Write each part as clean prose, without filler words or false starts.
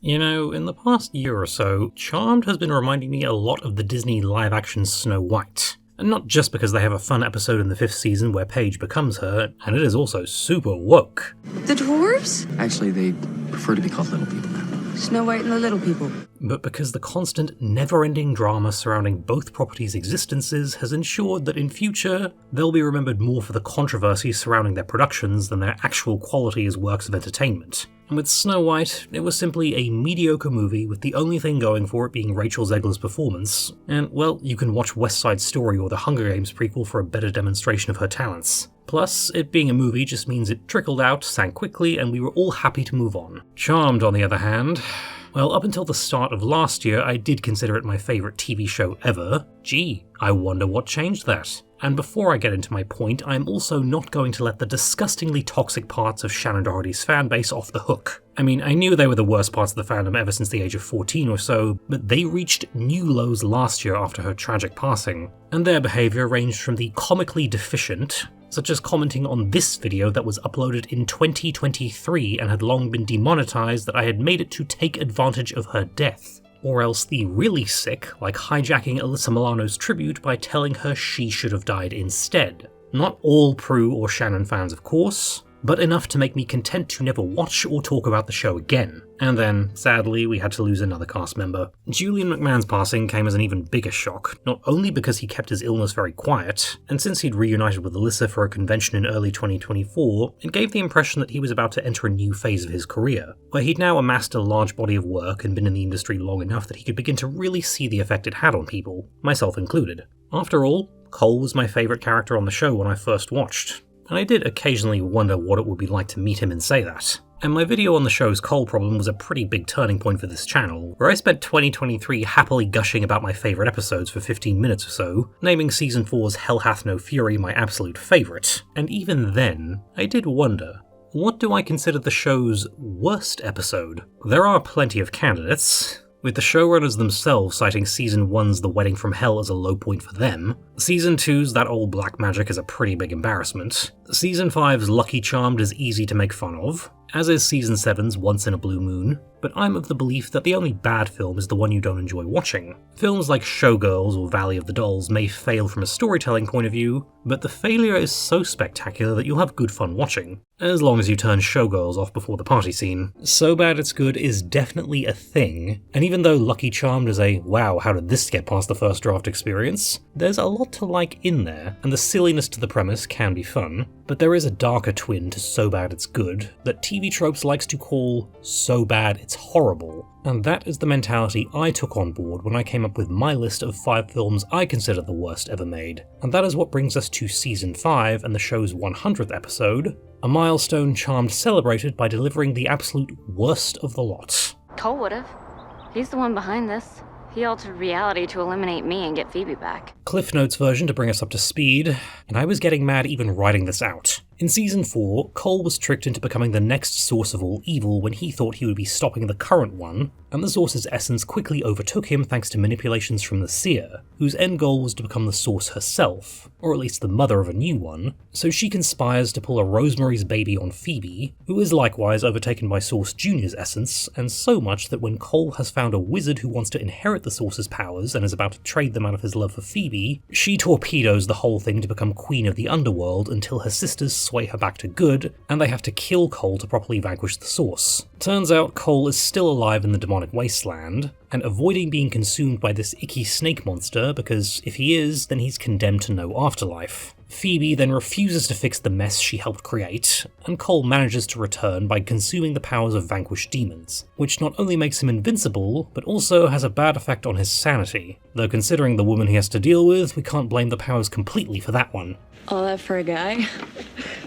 You know, in the past year or so, Charmed has been reminding me a lot of the Disney live-action Snow White. And not just because they have a fun episode in the 5th season where Paige becomes her, and it is also super woke. The dwarves? Actually, they prefer to be called little people now. Snow White and the Little People. But because the constant, never-ending drama surrounding both properties' existences has ensured that in future, they'll be remembered more for the controversy surrounding their productions than their actual quality as works of entertainment. And with Snow White, it was simply a mediocre movie with the only thing going for it being Rachel Zegler's performance. And, well, you can watch West Side Story or the Hunger Games prequel for a better demonstration of her talents. Plus, it being a movie just means it trickled out, sank quickly, and we were all happy to move on. Charmed, on the other hand, well, up until the start of last year, I did consider it my favourite TV show ever. Gee, I wonder what changed that. And before I get into my point, I'm also not going to let the disgustingly toxic parts of Shannon Doherty's fanbase off the hook. I mean, I knew they were the worst parts of the fandom ever since the age of 14 or so, but they reached new lows last year after her tragic passing. And their behaviour ranged from the comically deficient, such as commenting on this video that was uploaded in 2023 and had long been demonetized that I had made it to take advantage of her death. Or else the really sick, like hijacking Alyssa Milano's tribute by telling her she should have died instead. Not all Prue or Shannon fans, of course, but enough to make me content to never watch or talk about the show again. And then, sadly, we had to lose another cast member. Julian McMahon's passing came as an even bigger shock, not only because he kept his illness very quiet, and since he'd reunited with Alyssa for a convention in early 2024, it gave the impression that he was about to enter a new phase of his career, where he'd now amassed a large body of work and been in the industry long enough that he could begin to really see the effect it had on people, myself included. After all, Cole was my favourite character on the show when I first watched, and I did occasionally wonder what it would be like to meet him and say that. And my video on the show's Cole problem was a pretty big turning point for this channel, where I spent 2023 happily gushing about my favourite episodes for 15 minutes or so, naming Season 4's Hell Hath No Fury my absolute favourite. And even then, I did wonder, what do I consider the show's worst episode? There are plenty of candidates, with the showrunners themselves citing Season 1's The Wedding from Hell as a low point for them, Season 2's That Old Black Magic is a pretty big embarrassment, Season 5's Lucky Charmed is easy to make fun of, as is Season 7's Once in a Blue Moon, but I'm of the belief that the only bad film is the one you don't enjoy watching. Films like Showgirls or Valley of the Dolls may fail from a storytelling point of view, but the failure is so spectacular that you'll have good fun watching, as long as you turn Showgirls off before the party scene. So Bad It's Good is definitely a thing, and even though Lucky Charmed is a wow, how did this get past the first draft experience, there's a lot to like in there, and the silliness to the premise can be fun, but there is a darker twin to So Bad It's Good that TV Tropes likes to call So Bad It's Horrible, and that is the mentality I took on board when I came up with my list of 5 films I consider the worst ever made, and that is what brings us to Season 5 and the show's 100th episode, a milestone Charmed celebrated by delivering the absolute worst of the lot. Cole would've. He's the one behind this. He altered reality to eliminate me and get Phoebe back. Cliff Notes version to bring us up to speed, and I was getting mad even writing this out. In Season 4, Cole was tricked into becoming the next source of all evil when he thought he would be stopping the current one, and the source's essence quickly overtook him thanks to manipulations from the Seer, whose end goal was to become the source herself, or at least the mother of a new one, so she conspires to pull a Rosemary's Baby on Phoebe, who is likewise overtaken by Source Jr.'s essence, and so much that when Cole has found a wizard who wants to inherit the Source's powers and is about to trade them out of his love for Phoebe, she torpedoes the whole thing to become Queen of the Underworld until her sisters sway her back to good, and they have to kill Cole to properly vanquish the Source. Turns out Cole is still alive in the demonic wasteland, and avoiding being consumed by this icky snake monster because if he is, then he's condemned to no afterlife. Phoebe then refuses to fix the mess she helped create, and Cole manages to return by consuming the powers of vanquished demons, which not only makes him invincible, but also has a bad effect on his sanity, though considering the woman he has to deal with, we can't blame the powers completely for that one. All that for a guy?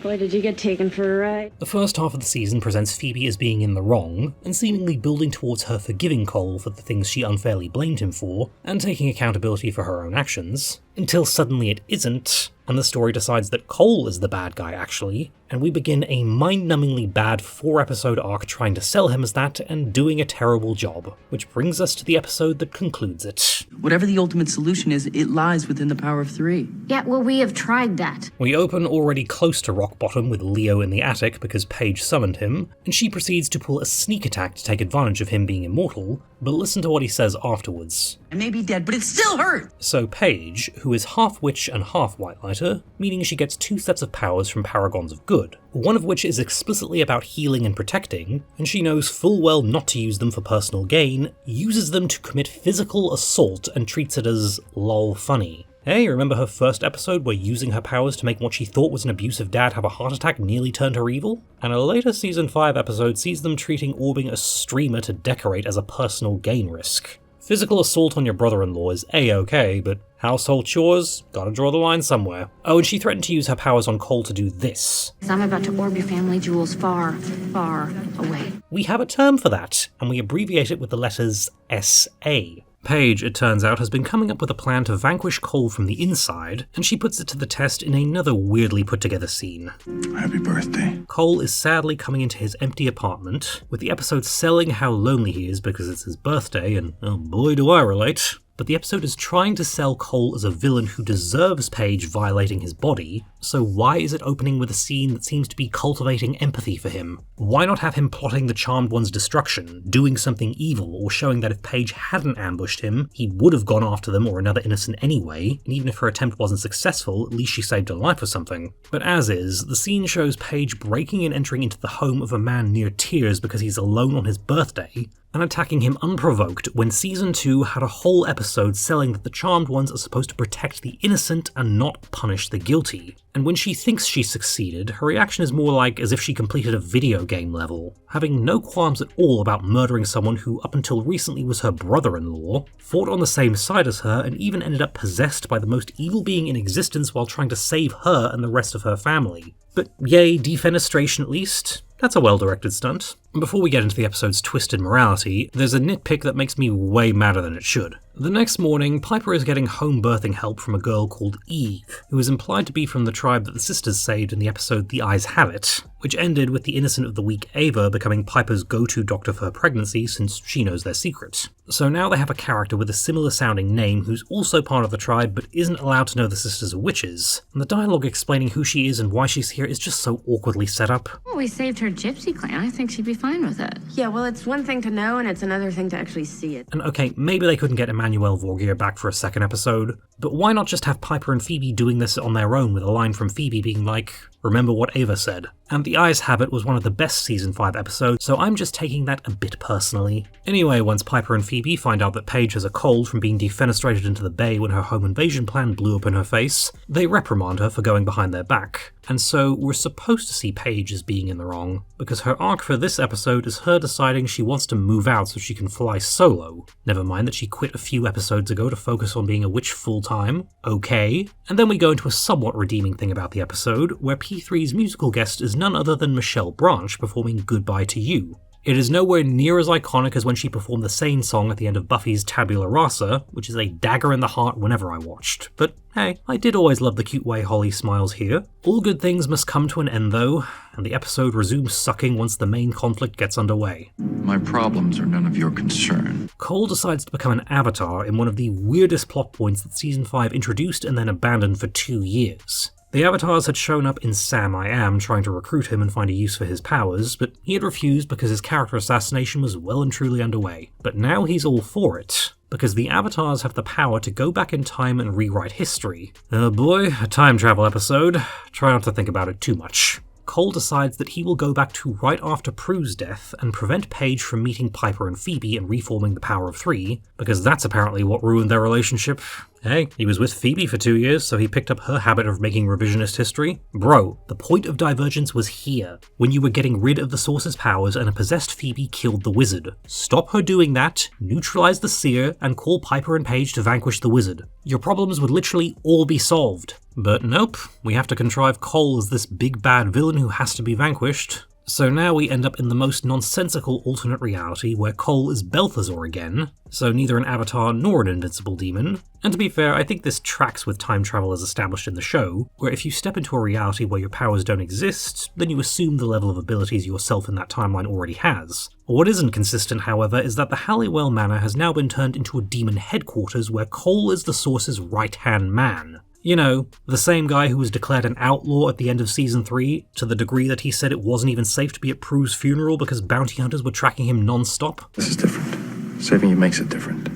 Boy, did you get taken for a ride. The first half of the season presents Phoebe as being in the wrong, and seemingly building towards her forgiving Cole for the things she unfairly blamed him for, and taking accountability for her own actions. until suddenly it isn't, and the story decides that Cole is the bad guy actually, and we begin a mind-numbingly bad 4-episode arc trying to sell him as that and doing a terrible job, which brings us to the episode that concludes it. Whatever the ultimate solution is, it lies within the power of 3. Yeah, well, we have tried that. We open already close to rock bottom with Leo in the attic because Paige summoned him, and she proceeds to pull a sneak attack to take advantage of him being immortal, but listen to what he says afterwards. I may be dead, but it still hurts! So Paige, who is half witch and half whitelighter, meaning she gets 2 sets of powers from paragons of good, one of which is explicitly about healing and protecting, and she knows full well not to use them for personal gain, uses them to commit physical assault and treats it as lol funny. Hey, remember her first episode where using her powers to make what she thought was an abusive dad have a heart attack nearly turned her evil? And a later season 5 episode sees them treating orbing a streamer to decorate as a personal gain risk. Physical assault on your brother-in-law is a-okay, but household chores? Gotta draw the line somewhere. Oh, and she threatened to use her powers on Cole to do this. I'm about to orb your family jewels far, far away. We have a term for that, and we abbreviate it with the letters S.A. Paige, it turns out, has been coming up with a plan to vanquish Cole from the inside, and she puts it to the test in another weirdly put-together scene. Happy birthday. Cole is sadly coming into his empty apartment, with the episode selling how lonely he is because it's his birthday, and oh boy do I relate. But the episode is trying to sell Cole as a villain who deserves Paige violating his body, so why is it opening with a scene that seems to be cultivating empathy for him? Why not have him plotting the Charmed One's destruction, doing something evil, or showing that if Paige hadn't ambushed him, he would have gone after them or another innocent anyway, and even if her attempt wasn't successful, at least she saved her life or something. But as is, the scene shows Paige breaking and entering into the home of a man near tears because he's alone on his birthday, and attacking him unprovoked when Season 2 had a whole episode selling that the Charmed Ones are supposed to protect the innocent and not punish the guilty. And when she thinks she succeeded, her reaction is more like as if she completed a video game level, having no qualms at all about murdering someone who up until recently was her brother-in-law, fought on the same side as her, and even ended up possessed by the most evil being in existence while trying to save her and the rest of her family. But yay, defenestration at least. That's a well-directed stunt. And before we get into the episode's twisted morality, there's a nitpick that makes me way madder than it should. The next morning, Piper is getting home birthing help from a girl called Eve, who is implied to be from the tribe that the sisters saved in the episode The Eyes Have It, which ended with the innocent of the week Ava becoming Piper's go-to doctor for her pregnancy since she knows their secret. So now they have a character with a similar sounding name who's also part of the tribe but isn't allowed to know the sisters are witches, and the dialogue explaining who she is and why she's here is just so awkwardly set up. Well, we saved her gypsy clan. I think she'd be fine with it. Yeah, well, it's one thing to know, and it's another thing to actually see it. And okay, maybe they couldn't get Emmanuel Vorgier back for a second episode, but why not just have Piper and Phoebe doing this on their own with a line from Phoebe being like, "Remember what Ava said." And The Eyes Have It was one of the best Season 5 episodes, so I'm just taking that a bit personally. Anyway, once Piper and Phoebe find out that Paige has a cold from being defenestrated into the bay when her home invasion plan blew up in her face, they reprimand her for going behind their back. And so we're supposed to see Paige as being in the wrong, because her arc for this episode is her deciding she wants to move out so she can fly solo. Never mind that she quit a few episodes ago to focus on being a witch full-time. Okay. And then we go into a somewhat redeeming thing about the episode, where P3's musical guest is none other than Michelle Branch performing Goodbye to You. It is nowhere near as iconic as when she performed the same song at the end of Buffy's Tabula Rasa, which is a dagger in the heart whenever I watched. But hey, I did always love the cute way Holly smiles here. All good things must come to an end though, and the episode resumes sucking once the main conflict gets underway. My problems are none of your concern. Cole decides to become an avatar in one of the weirdest plot points that Season 5 introduced and then abandoned for 2 years. The avatars had shown up in Sam I Am trying to recruit him and find a use for his powers, but he had refused because his character assassination was well and truly underway. But now he's all for it, because the avatars have the power to go back in time and rewrite history. Oh boy, a time travel episode. Try not to think about it too much. Cole decides that he will go back to right after Prue's death and prevent Paige from meeting Piper and Phoebe and reforming the Power of Three, because that's apparently what ruined their relationship. Hey, he was with Phoebe for 2 years, so he picked up her habit of making revisionist history. Bro, the point of divergence was here, when you were getting rid of the Source's powers and a possessed Phoebe killed the wizard. Stop her doing that, neutralize the seer, and call Piper and Paige to vanquish the wizard. Your problems would literally all be solved. But nope, we have to contrive Cole as this big bad villain who has to be vanquished. So now we end up in the most nonsensical alternate reality where Cole is Balthazar again, so neither an avatar nor an invincible demon. And to be fair, I think this tracks with time travel as established in the show, where if you step into a reality where your powers don't exist, then you assume the level of abilities yourself in that timeline already has. What isn't consistent, however, is that the Halliwell Manor has now been turned into a demon headquarters where Cole is the Source's right-hand man. You know, the same guy who was declared an outlaw at the end of Season 3, to the degree that he said it wasn't even safe to be at Prue's funeral because bounty hunters were tracking him non-stop. This is different. Saving you makes it different.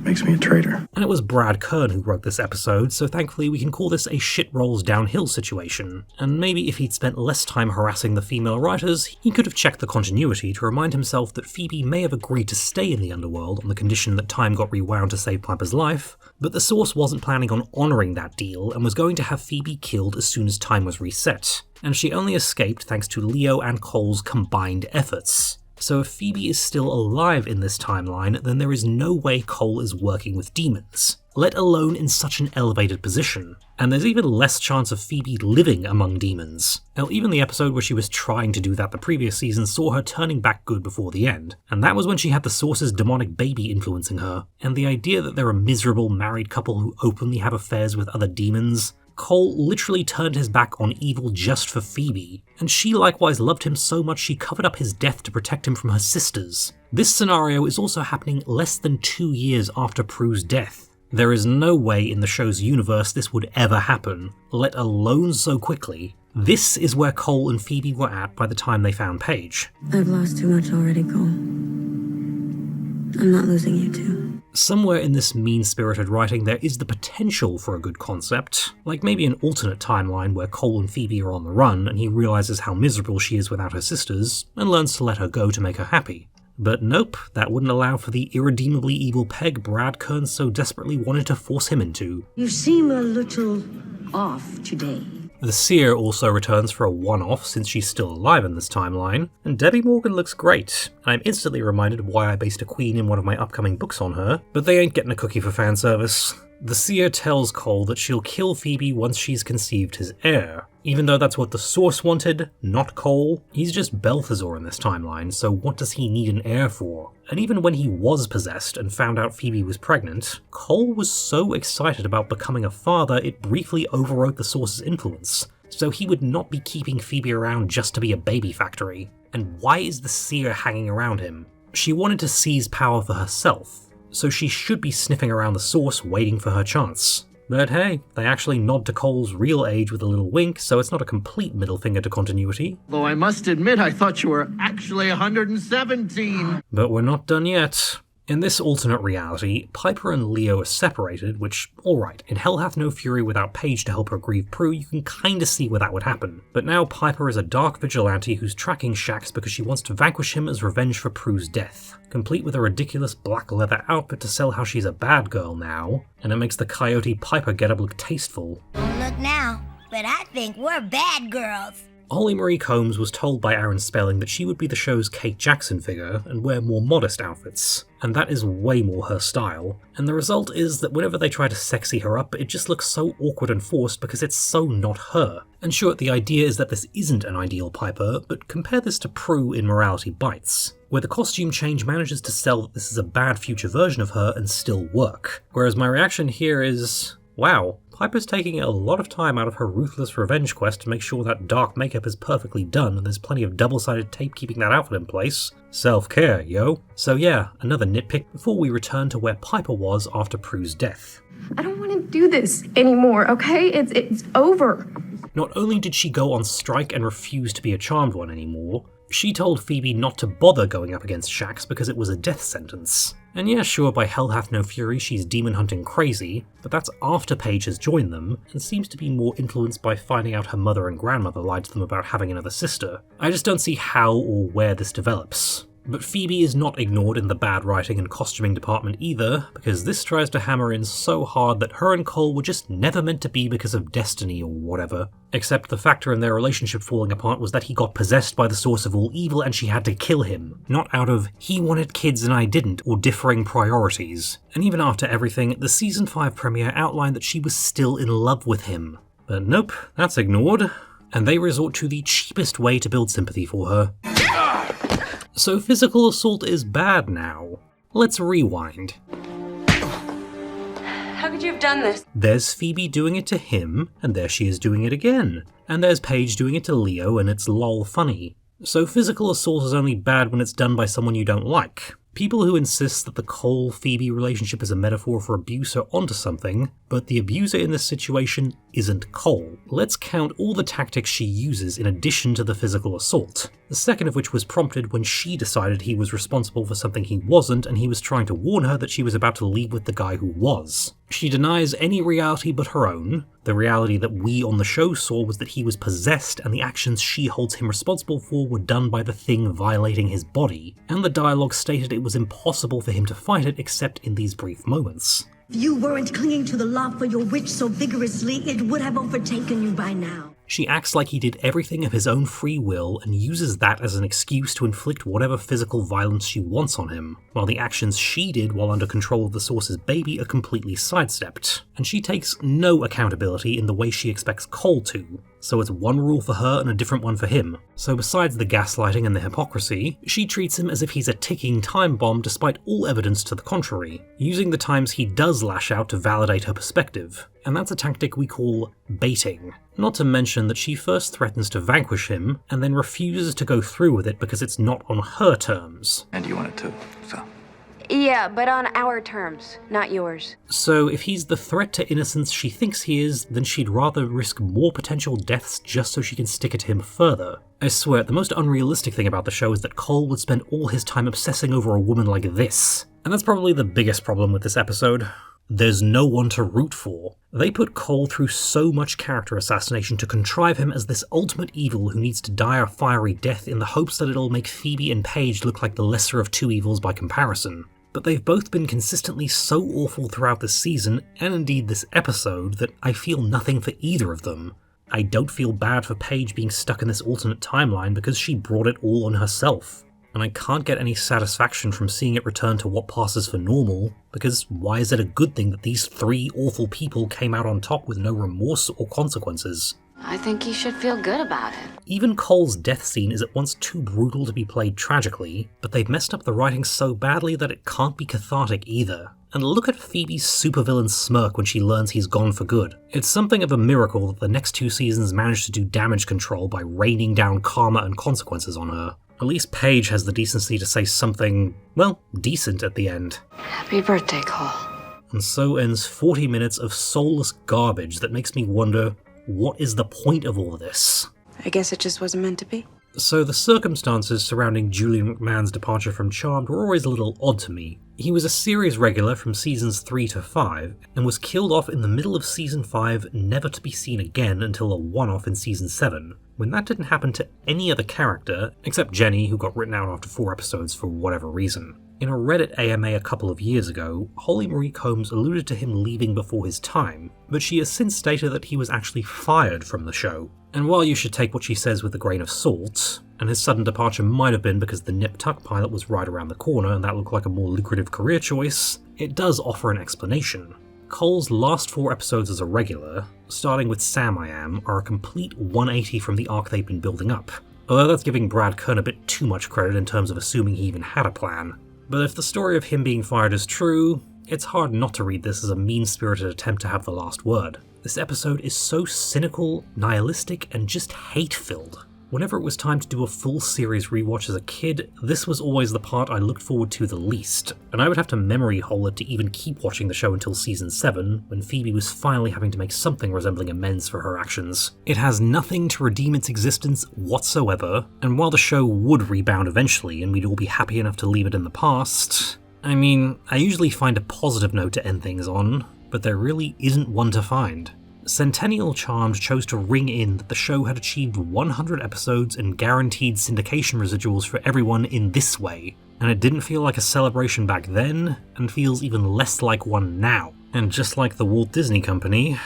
Makes me a traitor. And it was Brad Kern who wrote this episode, so thankfully we can call this a shit rolls downhill situation. And maybe if he'd spent less time harassing the female writers, he could have checked the continuity to remind himself that Phoebe may have agreed to stay in the underworld on the condition that time got rewound to save Piper's life, but the Source wasn't planning on honouring that deal and was going to have Phoebe killed as soon as time was reset. And she only escaped thanks to Leo and Cole's combined efforts. So if Phoebe is still alive in this timeline, then there is no way Cole is working with demons, let alone in such an elevated position. And there's even less chance of Phoebe living among demons. Hell, even the episode where she was trying to do that the previous season saw her turning back good before the end, and that was when she had the Source's demonic baby influencing her. And the idea that they're a miserable married couple who openly have affairs with other demons, Cole literally turned his back on evil just for Phoebe, and she likewise loved him so much she covered up his death to protect him from her sisters. This scenario is also happening less than 2 years after Prue's death. There is no way in the show's universe this would ever happen, let alone so quickly. This is where Cole and Phoebe were at by the time they found Paige. I've lost too much already, Cole. I'm not losing you too. Somewhere in this mean-spirited writing there is the potential for a good concept, like maybe an alternate timeline where Cole and Phoebe are on the run and he realises how miserable she is without her sisters, and learns to let her go to make her happy. But nope, that wouldn't allow for the irredeemably evil peg Brad Kern so desperately wanted to force him into. You seem a little off today. The Seer also returns for a one-off since she's still alive in this timeline, and Debbie Morgan looks great. I'm instantly reminded of why I based a queen in one of my upcoming books on her, but they ain't getting a cookie for fan service. The Seer tells Cole that she'll kill Phoebe once she's conceived his heir. Even though that's what the Source wanted, not Cole, he's just Balthazar in this timeline, so what does he need an heir for? And even when he was possessed and found out Phoebe was pregnant, Cole was so excited about becoming a father it briefly overrode the Source's influence, so he would not be keeping Phoebe around just to be a baby factory. And why is the Seer hanging around him? She wanted to seize power for herself, so she should be sniffing around the Source waiting for her chance. But hey, they actually nod to Cole's real age with a little wink, so it's not a complete middle finger to continuity. Though I must admit I thought you were actually 117. But we're not done yet. In this alternate reality, Piper and Leo are separated, which, alright, in Hell Hath No Fury without Paige to help her grieve Prue, you can kinda see where that would happen. But now Piper is a dark vigilante who's tracking Shax because she wants to vanquish him as revenge for Prue's death, complete with a ridiculous black leather outfit to sell how she's a bad girl now, and it makes the Coyote Piper getup look tasteful. Don't look now, but I think we're bad girls. Holly Marie Combs was told by Aaron Spelling that she would be the show's Kate Jackson figure and wear more modest outfits, and that is way more her style, and the result is that whenever they try to sexy her up, it just looks so awkward and forced because it's so not her. And sure, the idea is that this isn't an ideal Piper, but compare this to Prue in Morality Bites, where the costume change manages to sell that this is a bad future version of her and still work. Whereas my reaction here is, wow, Piper's taking a lot of time out of her ruthless revenge quest to make sure that dark makeup is perfectly done and there's plenty of double-sided tape keeping that outfit in place. Self-care, yo. So yeah, another nitpick before we return to where Piper was after Prue's death. I don't want to do this anymore, okay? It's over. Not only did she go on strike and refuse to be a Charmed One anymore, she told Phoebe not to bother going up against Shax because it was a death sentence. And yeah, sure, by Hell Hath No Fury she's demon hunting crazy, but that's after Paige has joined them, and seems to be more influenced by finding out her mother and grandmother lied to them about having another sister. I just don't see how or where this develops. But Phoebe is not ignored in the bad writing and costuming department either, because this tries to hammer in so hard that her and Cole were just never meant to be because of destiny or whatever. Except the factor in their relationship falling apart was that he got possessed by the source of all evil and she had to kill him, not out of he wanted kids and I didn't, or differing priorities. And even after everything, the season 5 premiere outlined that she was still in love with him. But nope, that's ignored. and they resort to the cheapest way to build sympathy for her. So physical assault is bad now. Let's rewind. How could you have done this? There's Phoebe doing it to him, and there she is doing it again. And there's Paige doing it to Leo, and it's lol funny. So physical assault is only bad when it's done by someone you don't like. People who insist that the Cole-Phoebe relationship is a metaphor for abuse are onto something, but the abuser in this situation isn't Cole. Let's count all the tactics she uses in addition to the physical assault, the second of which was prompted when she decided he was responsible for something he wasn't, and he was trying to warn her that she was about to leave with the guy who was. She denies any reality but her own. The reality that we on the show saw was that he was possessed, and the actions she holds him responsible for were done by the thing violating his body, and the dialogue stated it was impossible for him to fight it except in these brief moments. If you weren't clinging to the law for your witch so vigorously, it would have overtaken you by now. She acts like he did everything of his own free will and uses that as an excuse to inflict whatever physical violence she wants on him, while the actions she did while under control of the Source's baby are completely sidestepped. And she takes no accountability in the way she expects Cole to, so it's one rule for her and a different one for him. So besides the gaslighting and the hypocrisy, she treats him as if he's a ticking time bomb despite all evidence to the contrary, using the times he does lash out to validate her perspective. And that's a tactic we call baiting. Not to mention that she first threatens to vanquish him, and then refuses to go through with it because it's not on her terms. And you wanted to, so. Yeah, but on our terms, not yours. So if he's the threat to innocence she thinks he is, then she'd rather risk more potential deaths just so she can stick it to him further. I swear, the most unrealistic thing about the show is that Cole would spend all his time obsessing over a woman like this. And that's probably the biggest problem with this episode. There's no one to root for. They put Cole through so much character assassination to contrive him as this ultimate evil who needs to die a fiery death in the hopes that it'll make Phoebe and Paige look like the lesser of two evils by comparison. But they've both been consistently so awful throughout this season, and indeed this episode, that I feel nothing for either of them. I don't feel bad for Paige being stuck in this alternate timeline because she brought it all on herself. And I can't get any satisfaction from seeing it return to what passes for normal, because why is it a good thing that these three awful people came out on top with no remorse or consequences? I think you should feel good about it. Even Cole's death scene is at once too brutal to be played tragically, but they've messed up the writing so badly that it can't be cathartic either. And look at Phoebe's supervillain smirk when she learns he's gone for good. It's something of a miracle that the next two seasons managed to do damage control by raining down karma and consequences on her. At least Paige has the decency to say something, well, decent at the end. Happy birthday, Cole. And so ends 40 minutes of soulless garbage that makes me wonder, what is the point of all of this? I guess it just wasn't meant to be. So the circumstances surrounding Julian McMahon's departure from Charmed were always a little odd to me. He was a series regular from seasons 3 to 5, and was killed off in the middle of season 5, never to be seen again until a one-off in season 7, when that didn't happen to any other character, except Jenny, who got written out after 4 episodes for whatever reason. In a Reddit AMA a couple of years ago, Holly Marie Combs alluded to him leaving before his time, but she has since stated that he was actually fired from the show. And while you should take what she says with a grain of salt, and his sudden departure might have been because the Nip Tuck pilot was right around the corner and that looked like a more lucrative career choice, it does offer an explanation. Cole's last 4 episodes as a regular, starting with Sam I Am, are a complete 180 from the arc they've been building up, although that's giving Brad Kern a bit too much credit in terms of assuming he even had a plan. But if the story of him being fired is true, it's hard not to read this as a mean-spirited attempt to have the last word. This episode is so cynical, nihilistic, and just hate-filled. Whenever it was time to do a full series rewatch as a kid, this was always the part I looked forward to the least, and I would have to memory hole it to even keep watching the show until season 7, when Phoebe was finally having to make something resembling amends for her actions. It has nothing to redeem its existence whatsoever, and while the show would rebound eventually and we'd all be happy enough to leave it in the past, I mean, I usually find a positive note to end things on, but there really isn't one to find. Centennial Charmed chose to ring in that the show had achieved 100 episodes and guaranteed syndication residuals for everyone in this way, and it didn't feel like a celebration back then, and feels even less like one now. And just like the Walt Disney Company,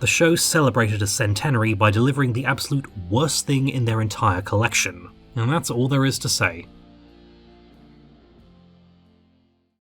the show celebrated a centenary by delivering the absolute worst thing in their entire collection. And that's all there is to say.